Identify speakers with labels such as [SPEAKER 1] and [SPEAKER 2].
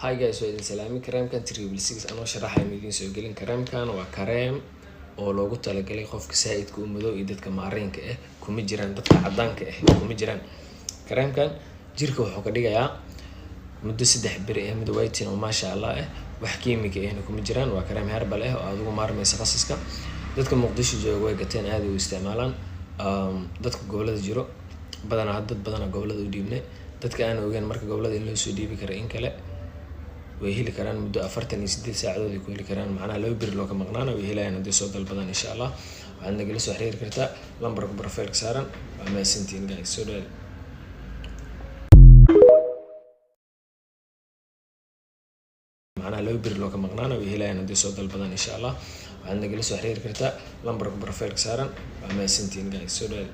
[SPEAKER 1] Hi guys, waa idin salaami kareemkan Triple 6 anoo sharaxay idin soo gelin kareemkan waa kareem oo loogu talagalay qofka saaidka u madow iyo dadka maariinka ah kuma jiraan dadka cadaanka ah kuma jiraan kareemkan jirka wuxuu ka dhigayaa muddo 3 bir ah mid white oo maasha Allah ah wax kiimika ah kuma jiraan waa kareem herbal ah oo aad ugu maarmayso qasaska dadka Muqdisho jooga way gateen aad u isticmaalaan dadka gobolada jiro badanaa dad badan gobolada u dhiibnay dadka aan ogeyn marka gobolada in loo soo dhiibi karo in kale way heli karaan muddo 48 saacadood ku heli karaan macnaha loo bir loo ka maqnaana way helayaan hadii soo dalbadan insha Allah waxaad nagala soo xiriiri kartaa lambarka profile saaran waa maasantiin guys soo dhawaad macnaha loo bir loo ka maqnaana way helayaan hadii soo dalbadan insha Allah waxaad nagala soo xiriiri kartaa lambarka profile saaran waa maasantiin guys soo dhawaad